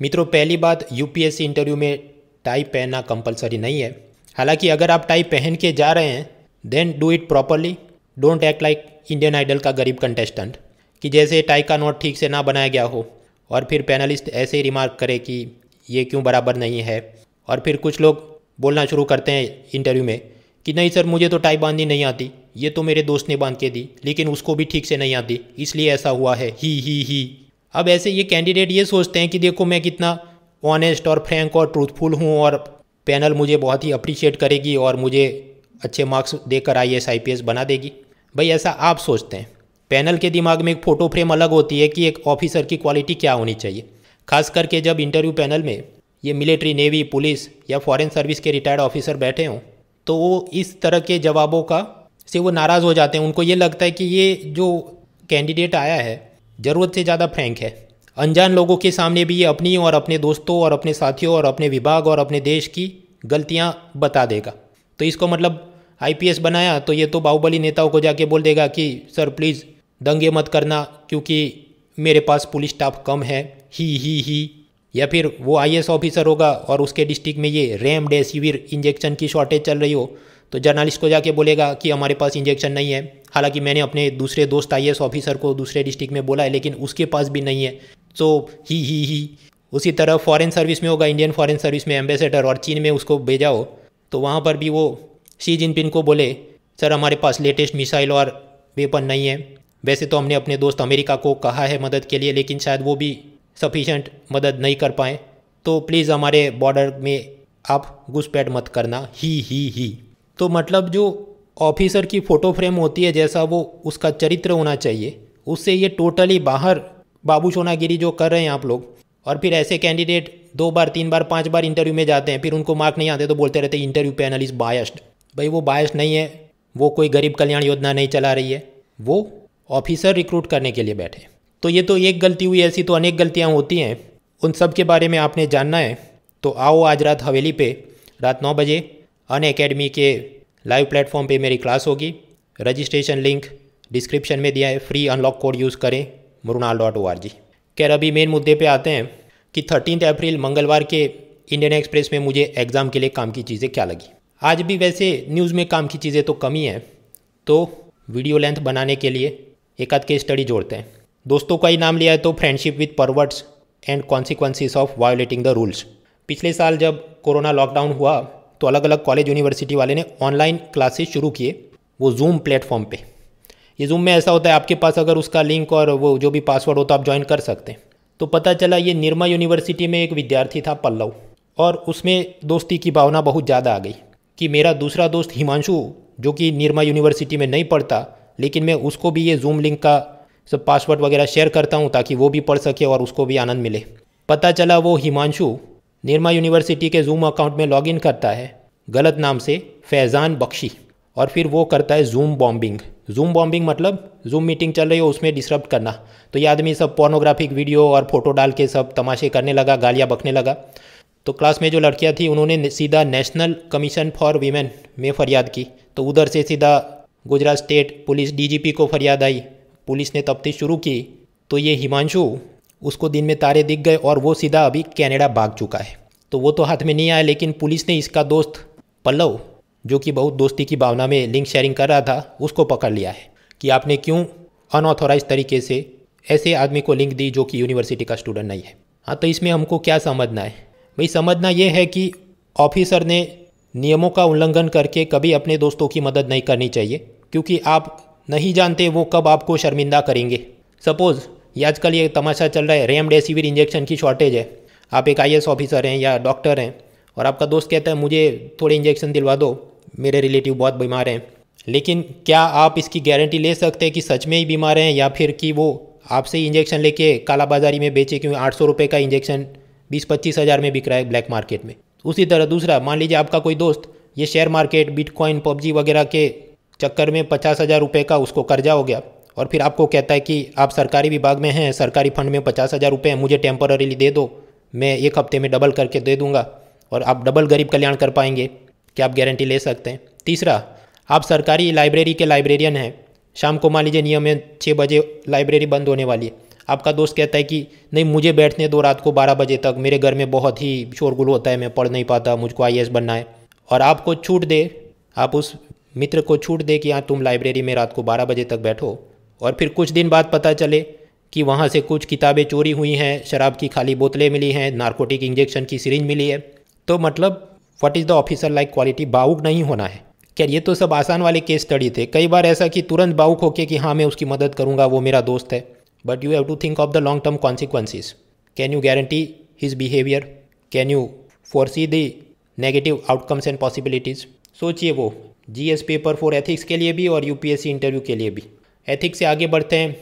मित्रों, पहली बात, यूपीएससी इंटरव्यू में टाई पहनना कंपलसरी नहीं है। हालांकि अगर आप टाई पहन के जा रहे हैं then do it properly. Don't act like Indian Idol का गरीब कंटेस्टेंट कि जैसे टाई का नॉट ठीक से ना बनाया गया हो और फिर पैनलिस्ट ऐसे ही रिमार्क करे कि ये क्यों बराबर नहीं है। और फिर कुछ लोग बोलना शुरू करते हैं इंटरव्यू में कि नहीं सर, मुझे तो टाई बांधनी नहीं आती, ये तो मेरे दोस्त ने बांध के दी लेकिन उसको भी ठीक से नहीं आती इसलिए ऐसा हुआ है, ही। अब ऐसे ये कैंडिडेट ये सोचते हैं कि देखो मैं कितना ऑनेस्ट और फ्रैंक और ट्रूथफुल हूँ और पैनल मुझे बहुत ही अप्रिशिएट करेगी और मुझे अच्छे मार्क्स देकर आईएएस आईपीएस बना देगी। भाई ऐसा आप सोचते हैं। पैनल के दिमाग में एक फ़ोटो फ्रेम अलग होती है कि एक ऑफिसर की क्वालिटी क्या होनी चाहिए। खास करके जब इंटरव्यू पैनल में ये मिलिट्री, नेवी, पुलिस या फॉरेन सर्विस के रिटायर्ड ऑफिसर बैठे हों तो वो इस तरह के जवाबों का से वो नाराज़ हो जाते हैं। उनको ये लगता है कि ये जो कैंडिडेट आया है ज़रूरत से ज़्यादा फ्रैंक है। अनजान लोगों के सामने भी ये अपनी और अपने दोस्तों और अपने साथियों और अपने विभाग और अपने देश की गलतियां बता देगा। तो इसको मतलब आईपीएस बनाया तो ये तो बाहुबली नेताओं को जाके बोल देगा कि सर प्लीज़ दंगे मत करना क्योंकि मेरे पास पुलिस स्टाफ कम है, ही। या फिर वो आईएएस ऑफिसर होगा और उसके डिस्ट्रिक्ट में ये रेमडेसिविर इंजेक्शन की शॉर्टेज चल रही हो तो जर्नलिस्ट को जाके बोलेगा कि हमारे पास इंजेक्शन नहीं है। हालांकि मैंने अपने दूसरे दोस्त आईएएस ऑफिसर को दूसरे डिस्ट्रिक्ट में बोला है लेकिन उसके पास भी नहीं है। तो ही। उसी तरह फॉरेन सर्विस में होगा, इंडियन फॉरेन सर्विस में एम्बेसडर और चीन में उसको भेजा हो तो वहाँ पर भी वो शी जिनपिंग को बोले सर हमारे पास लेटेस्ट मिसाइल और वेपन नहीं है। वैसे तो हमने अपने दोस्त अमेरिका को कहा है मदद के लिए लेकिन शायद वो भी सफिशेंट मदद नहीं कर पाएँ, तो प्लीज़ हमारे बॉर्डर में आप घुसपैठ मत करना, ही। तो मतलब जो ऑफिसर की फ़ोटो फ्रेम होती है जैसा वो उसका चरित्र होना चाहिए उससे ये टोटली बाहर बाबू सोनागिरी जो कर रहे हैं आप लोग। और फिर ऐसे कैंडिडेट 2 बार 3 बार 5 बार इंटरव्यू में जाते हैं, फिर उनको मार्क नहीं आते तो बोलते रहते हैं इंटरव्यू पैनल इज़ बायस्ड। भाई वो बायस्ड नहीं है, वो कोई गरीब कल्याण योजना नहीं चला रही है, वो ऑफिसर रिक्रूट करने के लिए बैठे। तो ये तो एक गलती हुई, ऐसी तो अनेक गलतियाँ होती हैं। उन सब के बारे में आपने जानना है तो आओ आज रात हवेली पे रात 9 बजे अनअकैडमी के लाइव प्लेटफॉर्म पे मेरी क्लास होगी। रजिस्ट्रेशन लिंक डिस्क्रिप्शन में दिया है, फ्री अनलॉक कोड यूज़ करें mrunal.org। खैर अभी मेन मुद्दे पे आते हैं कि 13 अप्रैल मंगलवार के इंडियन एक्सप्रेस में मुझे एग्ज़ाम के लिए काम की चीज़ें क्या लगी। आज भी वैसे न्यूज़ में काम की चीज़ें तो कम ही हैं, तो वीडियो लेंथ बनाने के लिए एक आध केस स्टडी जोड़ते हैं। दोस्तों का ही नाम लिया है तो friendship with perverts and consequences of violating the rules. पिछले साल जब कोरोना लॉकडाउन हुआ तो अलग अलग कॉलेज यूनिवर्सिटी वाले ने ऑनलाइन क्लासेस शुरू किए, वो जूम प्लेटफॉर्म पे। ये जूम में ऐसा होता है आपके पास अगर उसका लिंक और वो जो भी पासवर्ड हो तो आप ज्वाइन कर सकते हैं। तो पता चला ये निर्मा यूनिवर्सिटी में एक विद्यार्थी था पल्लव, और उसमें दोस्ती की भावना बहुत ज़्यादा आ गई कि मेरा दूसरा दोस्त हिमांशु जो कि निर्मा यूनिवर्सिटी में नहीं पढ़ता लेकिन मैं उसको भी ये जूम लिंक का सब पासवर्ड वगैरह शेयर करता हूँ ताकि वो भी पढ़ सके और उसको भी आनंद मिले। पता चला वो हिमांशु निर्मा यूनिवर्सिटी के जूम अकाउंट में लॉगिन करता है गलत नाम से फैज़ान बख्शी, और फिर वो करता है जूम बॉम्बिंग। जूम बॉम्बिंग मतलब जूम मीटिंग चल रही हो उसमें डिस्टर्ब करना। तो ये आदमी सब पोर्नोग्राफिक वीडियो और फोटो डाल के सब तमाशे करने लगा, गालियाँ बकने लगा। तो क्लास में जो लड़कियाँ थी उन्होंने सीधा नेशनल कमीशन फॉर वीमेन में फरियाद की, तो उधर से सीधा गुजरात स्टेट पुलिस डीजीपी को फरियाद आई। पुलिस ने तफ्तीश शुरू की तो ये हिमांशु उसको दिन में तारे दिख गए और वो सीधा अभी कनाडा भाग चुका है। तो वो तो हाथ में नहीं आया लेकिन पुलिस ने इसका दोस्त पल्लव जो कि बहुत दोस्ती की भावना में लिंक शेयरिंग कर रहा था उसको पकड़ लिया है कि आपने क्यों अनऑथोराइज तरीके से ऐसे आदमी को लिंक दी जो कि यूनिवर्सिटी का स्टूडेंट नहीं है। हाँ, तो इसमें हमको क्या समझना है भाई? समझना ये है कि ऑफिसर ने नियमों का उल्लंघन करके कभी अपने दोस्तों की मदद नहीं करनी चाहिए क्योंकि आप नहीं जानते वो कब आपको शर्मिंदा करेंगे। सपोज़ ये आजकल ये तमाशा चल रहा है, रेमडेसिविर इंजेक्शन की शॉर्टेज है, आप एक आईएएस ऑफिसर हैं या डॉक्टर हैं और आपका दोस्त कहता है मुझे थोड़े इंजेक्शन दिलवा दो, मेरे रिलेटिव बहुत बीमार हैं। लेकिन क्या आप इसकी गारंटी ले सकते हैं कि सच में ही बीमार हैं या फिर कि वो आपसे ही इंजेक्शन लेके कालाबाजारी में बेचे, क्योंकि 800 रुपये का इंजेक्शन 20-25 हज़ार में बिक रहा है ब्लैक मार्केट में। उसी तरह दूसरा, मान लीजिए आपका कोई दोस्त ये शेयर मार्केट, बिटकॉइन, पबजी वगैरह के चक्कर में 50,000 रुपये का उसको कर्जा हो गया और फिर आपको कहता है कि आप सरकारी विभाग में हैं, सरकारी फंड में 50,000 रुपये हैं, मुझे टेम्पररीली दे दो, मैं 1 हफ्ते में डबल करके दे दूंगा और आप डबल गरीब कल्याण कर पाएंगे। क्या आप गारंटी ले सकते हैं? तीसरा, आप सरकारी लाइब्रेरी के लाइब्रेरियन हैं, शाम को मान लीजिए नियम है 6 बजे लाइब्रेरी बंद होने वाली है, आपका दोस्त कहता है कि नहीं मुझे बैठने दो रात को 12 बजे तक, मेरे घर में बहुत ही शोरगुल होता है, मैं पढ़ नहीं पाता, मुझको IAS बनना है, और आपको छूट दे, आप उस मित्र को छूट दे कि हाँ तुम लाइब्रेरी में रात को 12 बजे तक बैठो, और फिर कुछ दिन बाद पता चले कि वहाँ से कुछ किताबें चोरी हुई हैं, शराब की खाली बोतलें मिली हैं, नारकोटिक इंजेक्शन की सिरिंज मिली है, तो मतलब what is the officer like quality? भावुक नहीं होना है। खैर ये तो सब आसान वाले केस स्टडी थे। कई बार ऐसा कि तुरंत भावुक होके कि हाँ मैं उसकी मदद करूँगा, वो मेरा दोस्त है, but you have to think of the long term consequences. Can you guarantee his behaviour? Can you foresee the negative outcomes and possibilities? सोचिए वो GS पेपर 4 एथिक्स के लिए भी और UPSC इंटरव्यू के लिए भी। एथिक्स से आगे बढ़ते हैं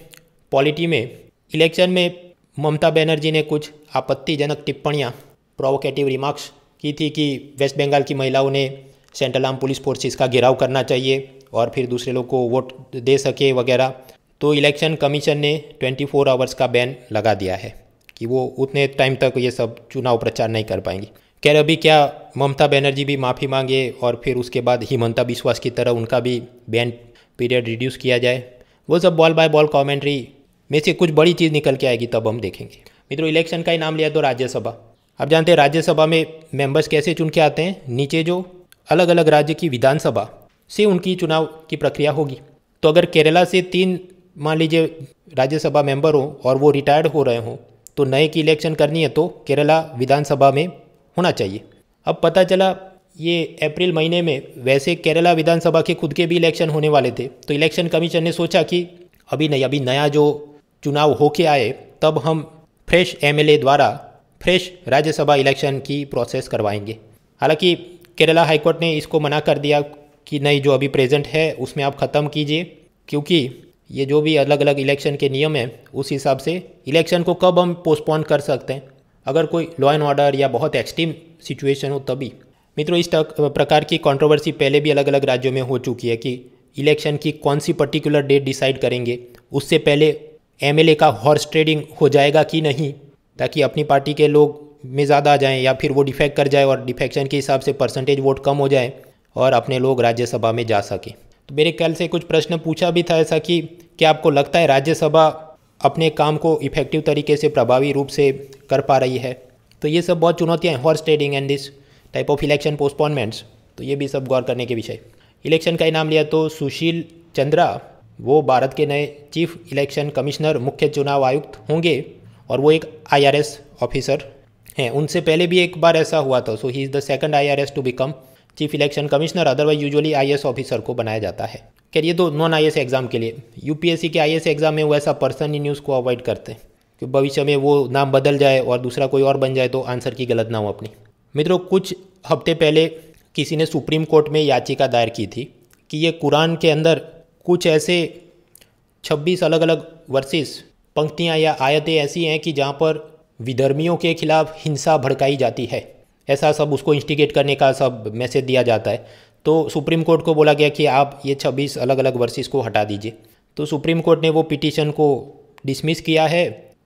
पॉलिटी में। इलेक्शन में ममता बनर्जी ने कुछ आपत्तिजनक टिप्पणियाँ, प्रोवोकेटिव रिमार्क्स की थी कि वेस्ट बंगाल की महिलाओं ने सेंट्रल आर्म पुलिस फोर्सेस का घेराव करना चाहिए और फिर दूसरे लोग को वोट दे सके वगैरह। तो इलेक्शन कमीशन ने 24 आवर्स का बैन लगा दिया है कि वो उतने टाइम तक ये सब चुनाव प्रचार नहीं कर पाएंगी। खैर अभी क्या ममता बनर्जी भी माफ़ी मांगे और फिर उसके बाद हिमंता बिस्वास की तरह उनका भी बैन पीरियड रिड्यूस किया जाए, वो सब बॉल बाय बॉल कॉमेंट्री में से कुछ बड़ी चीज़ निकल के आएगी तब हम देखेंगे। मित्रों इलेक्शन का ही नाम लिया तो राज्यसभा। आप जानते हैं राज्यसभा में मेंबर्स कैसे चुन के आते हैं? नीचे जो अलग अलग राज्य की विधानसभा से उनकी चुनाव की प्रक्रिया होगी। तो अगर केरला से 3 मान लीजिए राज्यसभा मेंबर हो और वो रिटायर्ड हो रहे हों, तो नए की इलेक्शन करनी है तो केरला विधानसभा में होना चाहिए। अब पता चला ये अप्रैल महीने में वैसे केरला विधानसभा के खुद के भी इलेक्शन होने वाले थे, तो इलेक्शन कमीशन ने सोचा कि अभी नहीं, अभी नया जो चुनाव होके आए तब हम फ्रेश MLA द्वारा फ्रेश राज्यसभा इलेक्शन की प्रोसेस करवाएंगे। हालांकि केरला हाईकोर्ट ने इसको मना कर दिया कि नहीं, जो अभी प्रेजेंट है उसमें आप ख़त्म कीजिए, क्योंकि ये जो भी अलग अलग इलेक्शन के नियम हैं उस हिसाब से इलेक्शन को कब हम पोस्टपोन कर सकते हैं, अगर कोई लॉ एंड ऑर्डर या बहुत एक्सट्रीम सिचुएशन हो तभी। मित्रों इस प्रकार की कंट्रोवर्सी पहले भी अलग अलग राज्यों में हो चुकी है कि इलेक्शन की कौन सी पर्टिकुलर डेट डिसाइड करेंगे, उससे पहले MLA का हॉर्स ट्रेडिंग हो जाएगा कि नहीं, ताकि अपनी पार्टी के लोग में ज़्यादा आ जाएं या फिर वो डिफेक्ट कर जाए और डिफेक्शन के हिसाब से परसेंटेज वोट कम हो जाए और अपने लोग राज्यसभा में जा सकें। तो मेरे ख्याल से कुछ प्रश्न पूछा भी था ऐसा कि क्या आपको लगता है राज्यसभा अपने काम को इफेक्टिव तरीके से प्रभावी रूप से कर पा रही है? तो ये सब बहुत चुनौतियाँ हैं, horse trading and this type of election postponements, तो ये भी सब गौर करने के विषय। इलेक्शन का ही नाम लिया तो सुशील चंद्रा वो भारत के नए चीफ इलेक्शन कमिश्नर, मुख्य चुनाव आयुक्त होंगे और वो एक IRS ऑफिसर हैं। उनसे पहले भी एक बार ऐसा हुआ था, so he is the second IRS to become chief election commissioner. Otherwise usually IAS officer को बनाया जाता है। खैर ये तो नॉन IAS एग्जाम के लिए। UPSC के IAS एग्जाम में वो ऐसा पर्सन इन न्यूज़ को अवॉइड करते हैं कि भविष्य में वो नाम बदल जाए और दूसरा कोई और बन जाए तो आंसर की गलत ना हो अपनी। मित्रों कुछ हफ्ते पहले किसी ने सुप्रीम कोर्ट में याचिका दायर की थी कि ये कुरान के अंदर कुछ ऐसे 26 अलग अलग वर्सेस, पंक्तियाँ या आयतें ऐसी हैं कि जहाँ पर विधर्मियों के खिलाफ हिंसा भड़काई जाती है, ऐसा सब उसको इंस्टिगेट करने का सब मैसेज दिया जाता है। तो सुप्रीम कोर्ट को बोला गया कि आप ये 26 अलग अलग वर्सेस को हटा दीजिए। तो सुप्रीम कोर्ट ने वो पिटीशन को डिसमिस किया है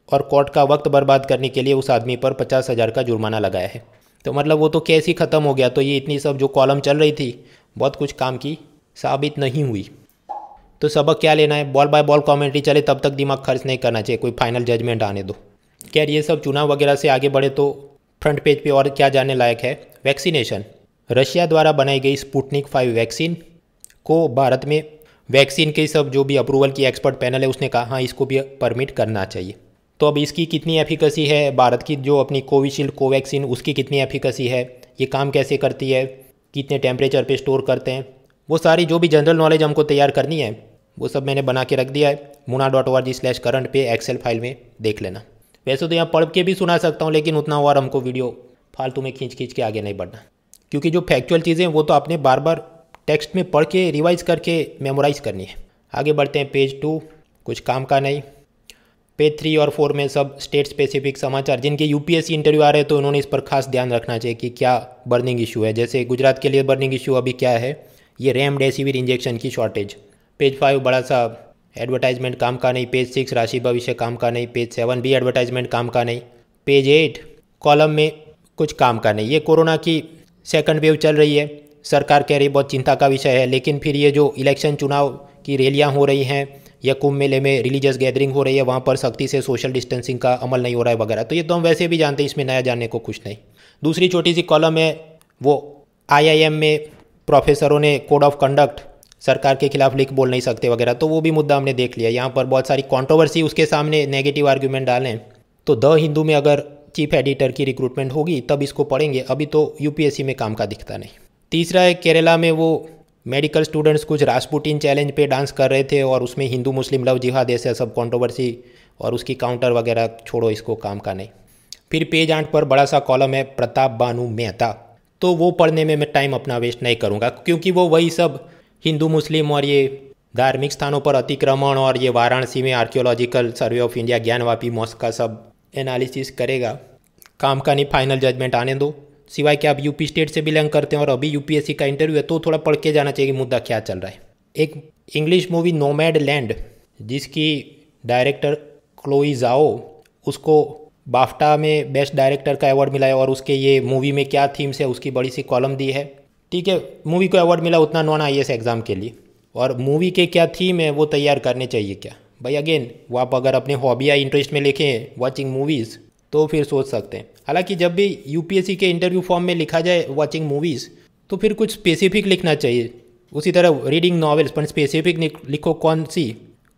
और कोर्ट का वक्त बर्बाद करने के लिए उस आदमी पर 50,000 का जुर्माना लगाया है। तो मतलब वो तो केस ही ख़त्म हो गया। तो ये इतनी सब जो कॉलम चल रही थी बहुत कुछ काम की साबित नहीं हुई। तो सबक क्या लेना है? बॉल बाय बॉल कमेंट्री चले तब तक दिमाग खर्च नहीं करना चाहिए, कोई फाइनल जजमेंट आने दो। खैर ये सब चुनाव वगैरह से आगे बढ़े तो फ्रंट पेज पे और क्या जानने लायक है? वैक्सीनेशन। रशिया द्वारा बनाई गई स्पुतनिक 5 वैक्सीन को भारत में वैक्सीन के सब जो भी अप्रूवल की एक्सपर्ट पैनल है उसने कहा हाँ इसको भी परमिट करना चाहिए। तो अब इसकी कितनी एफिकेसी है, भारत की जो अपनी कोविशील्ड कोवैक्सीन उसकी कितनी एफिकेसी है, ये काम कैसे करती है, कितने टेम्परेचर पे स्टोर करते हैं, वो सारी जो भी जनरल नॉलेज हमको तैयार करनी है वो सब मैंने बना के रख दिया है। muna.org/current पे एक्सेल फाइल में देख लेना। वैसे तो यहाँ पढ़ के भी सुना सकता हूँ लेकिन उतना और हमको वीडियो फालतू में खींच के आगे नहीं बढ़ना, क्योंकि जो फैक्चुअल चीज़ें वो तो आपने बार बार टेक्स्ट में पढ़ के रिवाइज करके मेमोराइज करनी है। आगे बढ़ते हैं पेज 2, कुछ काम का नहीं। पेज 3 और 4 में सब स्टेट स्पेसिफिक समाचार, जिनके UPSC इंटरव्यू आ रहे हैं तो उन्होंने इस पर खास ध्यान रखना चाहिए कि क्या बर्निंग इशू है। जैसे गुजरात के लिए बर्निंग इशू अभी क्या है, ये रेमडेसिविर इंजेक्शन की शॉर्टेज। पेज 5 बड़ा सा एडवर्टाइजमेंट काम का नहीं। पेज 6 राशि भविष्य काम का नहीं। पेज 7 भी एडवर्टाइजमेंट काम का नहीं। पेज 8 कॉलम में कुछ काम का नहीं। ये कोरोना की सेकंड वेव चल रही है, सरकार कह रही बहुत चिंता का विषय है, लेकिन फिर ये जो इलेक्शन चुनाव की रैलियां हो रही हैं या कुंभ मेले में रिलीजियस गैदरिंग हो रही है, वहाँ पर सख्ती से सोशल डिस्टेंसिंग का अमल नहीं हो रहा है वगैरह। तो ये तो हम वैसे भी जानते हैं, इसमें नया जानने को कुछ नहीं। दूसरी छोटी सी कॉलम है वो IIM में प्रोफेसरों ने कोड ऑफ कंडक्ट सरकार के खिलाफ लिख बोल नहीं सकते वगैरह, तो वो भी मुद्दा हमने देख लिया। यहाँ पर बहुत सारी कंट्रोवर्सी उसके सामने नेगेटिव आर्ग्यूमेंट डालें तो द हिंदू में अगर चीफ एडिटर की रिक्रूटमेंट होगी तब इसको पढ़ेंगे, अभी तो UPSC में काम का दिखता नहीं। तीसरा है केरला में वो मेडिकल स्टूडेंट्स कुछ रासपुटिन चैलेंज पे डांस कर रहे थे और उसमें हिंदू मुस्लिम लव जिहाद ऐसे सब कंट्रोवर्सी और उसकी काउंटर वगैरह, छोड़ो इसको, काम का नहीं। फिर पेज 8 पर बड़ा सा कॉलम है प्रताप बानू मेहता, तो वो पढ़ने में मैं टाइम अपना वेस्ट नहीं करूँगा क्योंकि वो वही सब हिंदू मुस्लिम और ये धार्मिक स्थानों पर अतिक्रमण और ये वाराणसी में archaeological survey of India Gyanvapi mosque का सब एनालिसिस करेगा। काम का नहीं, फाइनल जजमेंट आने दो। सिवाय कि आप यूपी स्टेट से बिलोंग करते हैं और अभी UPSC का इंटरव्यू है तो थोड़ा पढ़ के जाना चाहिए कि मुद्दा क्या चल रहा है। एक इंग्लिश मूवी नोमैड लैंड जिसकी डायरेक्टर क्लोई जाओ, उसको बाफ्टा में बेस्ट डायरेक्टर का अवार्ड मिला है और उसके ये मूवी में क्या थीम्स है उसकी बड़ी सी कॉलम दी है। ठीक है, मूवी को अवार्ड मिला उतना नॉन IAS एग्ज़ाम के लिए, और मूवी के क्या थीम है वो तैयार करने चाहिए क्या भाई। अगेन वो आप अगर अपने हॉबी या इंटरेस्ट में लिखें वॉचिंग मूवीज़ तो फिर सोच सकते हैं। हालांकि जब भी UPSC के इंटरव्यू फॉर्म में लिखा जाए वॉचिंग मूवीज़ तो फिर कुछ स्पेसिफिक लिखना चाहिए। उसी तरह रीडिंग नॉवेल्स पर स्पेसिफिक लिखो, कौन सी,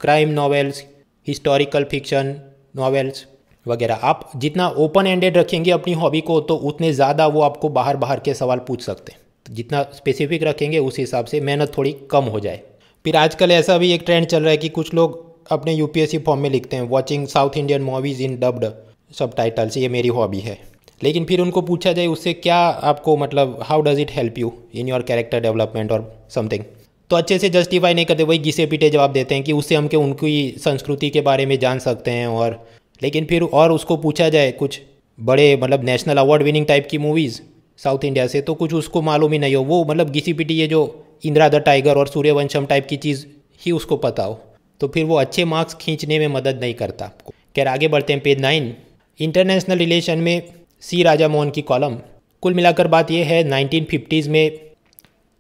crime novels, historical fiction novels वगैरह। आप जितना ओपन एंडेड रखेंगे अपनी हॉबी को तो उतने ज़्यादा वो आपको बाहर बाहर के सवाल पूछ सकते हैं। तो जितना स्पेसिफिक रखेंगे उस हिसाब से मेहनत थोड़ी कम हो जाए। फिर आजकल ऐसा भी एक ट्रेंड चल रहा है कि कुछ लोग अपने UPSC फॉर्म में लिखते हैं वॉचिंग साउथ इंडियन मूवीज़ इन डब्ड सबटाइटल्स, ये मेरी हॉबी है। लेकिन फिर उनको पूछा जाए उससे क्या आपको मतलब how does it help you in your character development और समथिंग, तो अच्छे से जस्टिफाई नहीं करते, वही घिसे पीटे जवाब देते हैं कि उससे हम उनकी संस्कृति के बारे में जान सकते हैं। और लेकिन फिर और उसको पूछा जाए कुछ बड़े मतलब नेशनल अवार्ड विनिंग टाइप की मूवीज़ साउथ इंडिया से तो कुछ उसको मालूम ही नहीं हो, वो मतलब घिसी पीटी ये जो इंदिरा द टाइगर और सूर्यवंशम टाइप की चीज़ ही उसको पता हो, तो फिर वो अच्छे मार्क्स खींचने में मदद नहीं करता आपको। खैर आगे बढ़ते हैं, पेज 9 इंटरनेशनल रिलेशन में C राजा मोहन की कॉलम। कुल मिलाकर बात यह है 1950s में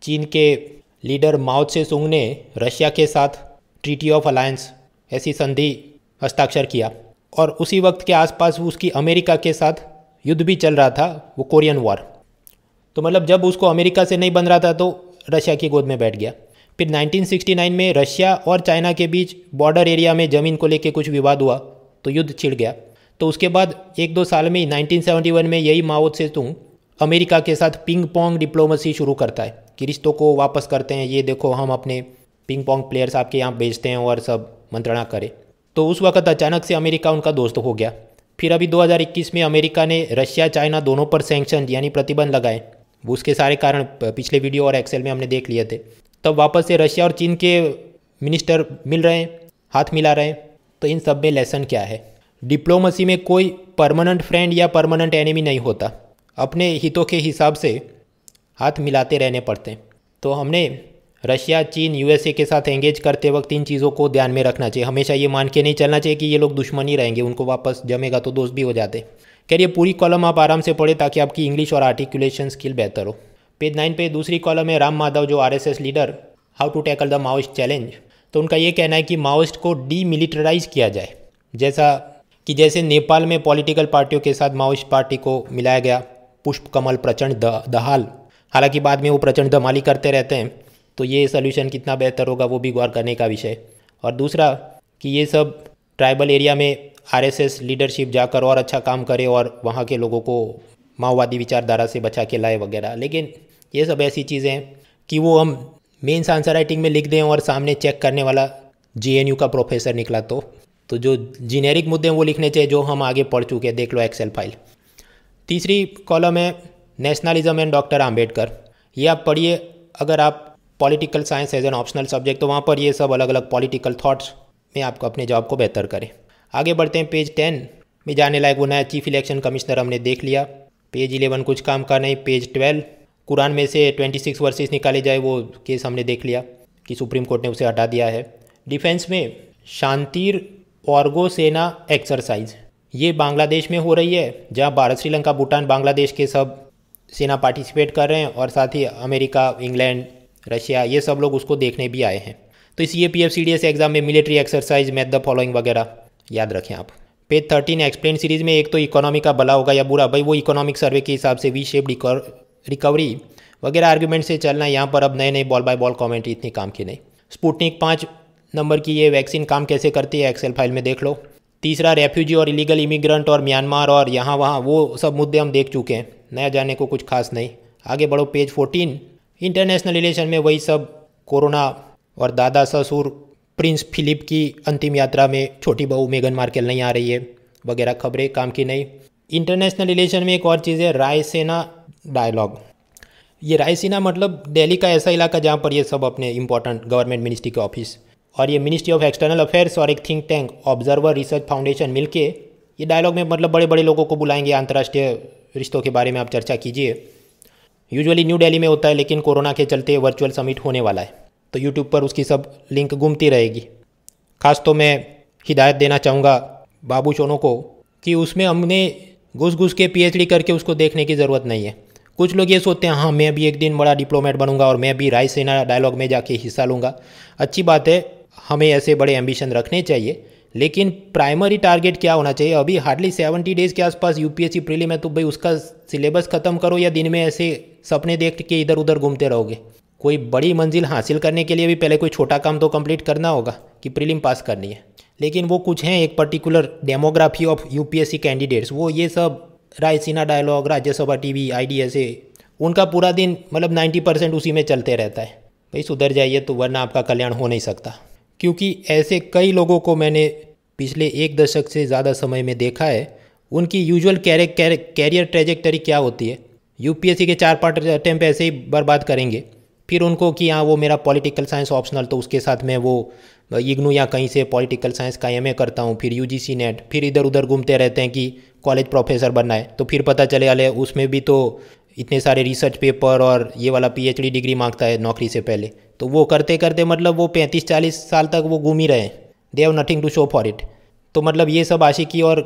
चीन के लीडर माओ त्से तुंग ने रशिया के साथ ट्रीटी ऑफ अलायंस ऐसी संधि हस्ताक्षर किया और उसी वक्त के आसपास उसकी अमेरिका के साथ युद्ध भी चल रहा था, वो कोरियन वॉर। तो मतलब जब उसको अमेरिका से नहीं बन रहा था तो रशिया की गोद में बैठ गया। फिर 1969 में रशिया और चाइना के बीच बॉर्डर एरिया में ज़मीन को लेकर कुछ विवाद हुआ तो युद्ध छिड़ गया। तो उसके बाद 1-2 साल में 1971 में यही माओ त्से तुंग अमेरिका के साथ पिंग पोंग डिप्लोमेसी शुरू करता है कि रिश्तों को वापस करते हैं, ये देखो हम अपने पिंग पोंग प्लेयर्स आपके यहाँ भेजते हैं और सब मंत्रणा करें। तो उस वक्त अचानक से अमेरिका उनका दोस्त हो गया। फिर अभी 2021 में अमेरिका ने रशिया चाइना दोनों पर सैंक्शन यानी प्रतिबंध लगाए, वो उसके सारे कारण पिछले वीडियो और एक्सेल में हमने देख लिए थे। तब वापस से रशिया और चीन के मिनिस्टर मिल रहे हैं, हाथ मिला रहे हैं। तो इन सब में लेसन क्या है, डिप्लोमेसी में कोई परमानेंट फ्रेंड या परमानेंट एनिमी नहीं होता, अपने हितों के हिसाब से हाथ मिलाते रहने पड़ते हैं। तो हमने रशिया चीन USA के साथ एंगेज करते वक्त इन चीज़ों को ध्यान में रखना चाहिए। हमेशा ये मान के नहीं चलना चाहिए कि ये लोग दुश्मन ही रहेंगे, उनको वापस जमेगा तो दोस्त भी हो जाते। खैर ये पूरी कॉलम आप आराम से पढ़ें ताकि आपकी इंग्लिश और आर्टिकुलेशन स्किल बेहतर हो। पेज 9 पे दूसरी कॉलम है राम माधव जो RSS leader, how to tackle the Maoist challenge. तो उनका ये कहना है कि माओइस्ट को डीमिलिटराइज किया जाए, जैसे नेपाल में पॉलिटिकल पार्टियों के साथ माओइस्ट पार्टी को मिलाया गया, पुष्प कमल प्रचंड दहाल, हालांकि बाद में वो प्रचंड धमाली करते रहते हैं। तो ये सोल्यूशन कितना बेहतर होगा वो भी गौर करने का विषय। और दूसरा कि ये सब ट्राइबल एरिया में RSS लीडरशिप जाकर और अच्छा काम करे और वहाँ के लोगों को माओवादी विचारधारा से बचा के लाए वगैरह। लेकिन ये सब ऐसी चीज़ें हैं कि वो हम मेंस आंसर राइटिंग में लिख दें और सामने चेक करने वाला JNU का प्रोफेसर निकला तो जो जीनेरिक मुद्दे हैं वो लिखने चाहिए जो हम आगे पढ़ चुके हैं, देख लो एक्सेल फाइल। तीसरी कॉलम है नेशनलिज्म एंड डॉक्टर आम्बेडकर। ये आप पढ़िए अगर आप political science as an optional subject, तो वहाँ पर ये सब अलग अलग पॉलिटिकल थॉट्स में आपको अपने जॉब को बेहतर करें। आगे बढ़ते हैं, पेज 10 में जाने लायक वो नया चीफ इलेक्शन कमिश्नर हमने देख लिया। पेज 11 कुछ काम का नहीं। पेज 12 कुरान में से 26 वर्सेस निकाले जाए वो केस हमने देख लिया कि सुप्रीम कोर्ट ने उसे हटा दिया है। डिफेंस में शांतिर ऑर्गो सेना एक्सरसाइज ये बांग्लादेश में हो रही है, जहाँ भारत श्रीलंका भूटान बांग्लादेश के सब सेना पार्टिसिपेट कर रहे हैं और साथ ही अमेरिका इंग्लैंड रशिया ये सब लोग उसको देखने भी आए हैं। तो CAPF CDS एग्जाम में military exercise math the following वगैरह याद रखें आप। पेज 13 एक्सप्लेन सीरीज में एक तो इकोनॉमी का भला होगा या बुरा, भाई वो इकोनॉमिक सर्वे के हिसाब से वी शेप रिकवरी वगैरह आर्ग्यूमेंट से चलना है। यहाँ पर अब नए नए बॉल बाय बॉल कमेंट्री इतनी काम की नहीं। स्पुतनिक 5 नंबर की ये वैक्सीन काम कैसे करती है एक्सेल फाइल में देख लो। तीसरा रेफ्यूजी और इलीगल इमिग्रेंट और म्यांमार और यहाँ वहाँ वो सब मुद्दे हम देख चुके हैं, नया जाने को कुछ खास नहीं। आगे बढ़ो पेज 14 इंटरनेशनल रिलेशन में वही सब कोरोना और दादा ससुर प्रिंस फिलिप की अंतिम यात्रा में छोटी बहू मेगन मार्केल नहीं आ रही है वगैरह खबरें काम की नहीं। इंटरनेशनल रिलेशन में एक और चीज़ है रायसीना डायलॉग। ये रायसीना मतलब दिल्ली का ऐसा इलाका जहाँ पर ये सब अपने इंपॉर्टेंट गवर्नमेंट मिनिस्ट्री के ऑफिस और ये मिनिस्ट्री ऑफ एक्सटर्नल अफेयर्स और एक think tank observer research foundation मिलके ये डायलॉग में मतलब बड़े बड़े लोगों को बुलाएंगे, अंतर्राष्ट्रीय रिश्तों के बारे में आप चर्चा कीजिए। यूजुअली न्यू दिल्ली में होता है लेकिन कोरोना के चलते वर्चुअल समिट होने वाला है, तो यूट्यूब पर उसकी सब लिंक घूमती रहेगी। खास तो मैं हिदायत देना चाहूँगा बाबू सोनों को कि उसमें हमने घुस घुस के PhD करके उसको देखने की ज़रूरत नहीं है। कुछ लोग ये सोचते हैं हाँ मैं भी एक दिन बड़ा डिप्लोमेट बनूंगा और मैं भी रायसीना डायलॉग में जाके हिस्सा लूँगा। अच्छी बात है, हमें ऐसे बड़े एम्बिशन रखने चाहिए, लेकिन प्राइमरी टारगेट क्या होना चाहिए। अभी हार्डली 70 डेज़ के आसपास UPSC प्रीलिम है, तो भाई उसका सिलेबस ख़त्म करो या दिन में ऐसे सपने देख के इधर उधर घूमते रहोगे। कोई बड़ी मंजिल हासिल करने के लिए भी पहले कोई छोटा काम तो कंप्लीट करना होगा कि प्रीलिम पास करनी है। लेकिन वो कुछ हैं एक particular demography of UPSC candidates, वो ये सब Raisina dialogue, Rajya Sabha TV, IDSA, उनका पूरा दिन मतलब 90% उसी में चलते रहता है। भाई सुधर जाइए तो वरना आपका कल्याण हो नहीं सकता। क्योंकि ऐसे कई लोगों को मैंने पिछले 1 दशक से ज़्यादा समय में देखा है, उनकी यूजुअल कैरियर ट्रेजेक्टरी क्या होती है। UPSC के 4-5 अटेम्प्ट ऐसे ही बर्बाद करेंगे, फिर उनको कि हाँ वो मेरा पॉलिटिकल साइंस ऑप्शनल, तो उसके साथ मैं वो इग्नू या कहीं से पॉलिटिकल साइंस का MA करता हूँ, फिर UGC नेट, फिर इधर उधर घूमते रहते हैं कि कॉलेज प्रोफेसर बनना है। तो फिर पता चले वाले उसमें भी तो इतने सारे रिसर्च पेपर और ये वाला PhD डिग्री मांगता है नौकरी से पहले। तो वो करते करते मतलब वो 35-40 साल तक वो घूम ही रहे हैं, they have nothing to show for it. तो मतलब ये सब आशिकी और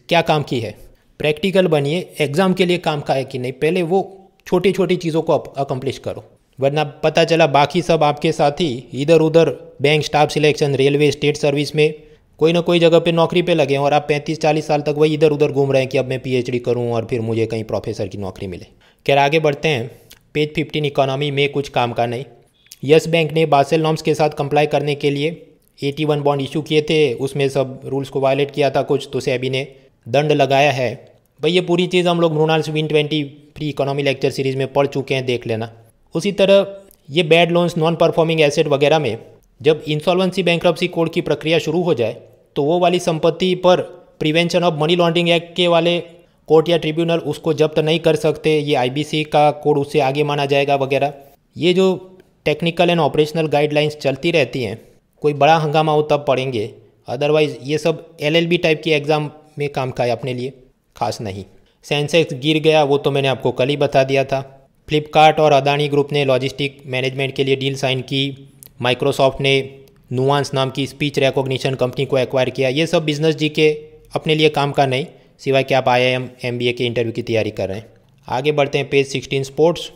क्या काम की है। प्रैक्टिकल बनिए, एग्ज़ाम के लिए काम का है कि नहीं, पहले वो छोटी छोटी चीज़ों को अकम्प्लिश करो, वरना पता चला बाकी सब आपके साथी इधर उधर bank staff selection, railway, state service में कोई ना कोई जगह पे नौकरी पे लगे हैं और आप 35-40 साल तक वही इधर उधर घूम रहे हैं कि अब मैं PhD करूं और फिर मुझे कहीं प्रोफेसर की नौकरी मिले। खैर आगे बढ़ते हैं। पेज 15 इकोनॉमी में कुछ काम का नहीं। यस बैंक ने बासेल नॉर्म्स के साथ कंप्लाई करने के लिए 81 बॉन्ड इशू किए थे, उसमें सब रूल्स को वायलेट किया था कुछ, तो सेबी ने दंड लगाया है। भाई ये पूरी चीज़ हम लोग Mrinal win 20 free economy lecture series में पढ़ चुके हैं, देख लेना। उसी तरह ये bad loans, non performing asset वगैरह में जब इंसॉल्वेंसी बैंक्रप्सी कोड की प्रक्रिया शुरू हो जाए तो वो वाली संपत्ति पर prevention of money laundering act के वाले कोर्ट या ट्रिब्यूनल उसको जब्त नहीं कर सकते, ये IBC का कोड उससे आगे माना जाएगा वगैरह। ये जो टेक्निकल एंड ऑपरेशनल गाइडलाइंस चलती रहती हैं, कोई बड़ा हंगामा हो तब पढ़ेंगे, अदरवाइज़ ये सब LLB टाइप की एग्ज़ाम में काम का है, अपने लिए खास नहीं। सेंसेक्स गिर गया वो तो मैंने आपको कल ही बता दिया था। फ्लिपकार्ट और अदानी ग्रुप ने लॉजिस्टिक मैनेजमेंट के लिए डील साइन की। माइक्रोसॉफ्ट ने नुआंस नाम की स्पीच रिकॉग्निशन कंपनी को एक्वायर किया। ये सब बिजनेस जी के अपने लिए काम का नहीं, सिवाय कि आप IIM MBA के इंटरव्यू की तैयारी कर रहे हैं। आगे बढ़ते हैं पेज 16 स्पोर्ट्स।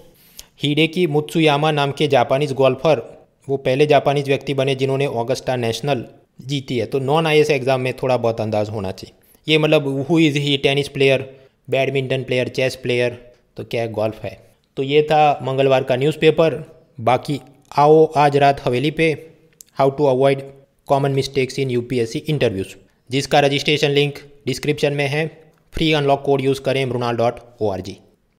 हिडेकी मुत्सुयामा नाम के जापानीज़ गोल्फर वो पहले जापानीज़ व्यक्ति बने जिन्होंने ऑगस्टा नेशनल जीती है। तो नॉन IAS एग्ज़ाम में थोड़ा बहुत अंदाज़ होना चाहिए। ये मतलब who is he, tennis player, badminton player, chess player, तो क्या गोल्फ है। तो ये था मंगलवार का न्यूज़पेपर। बाकी आओ आज रात हवेली पे how to avoid common mistakes in UPSC interviews, जिसका रजिस्ट्रेशन लिंक डिस्क्रिप्शन में है। फ्री अनलॉक कोड यूज़ करें mrunal.org।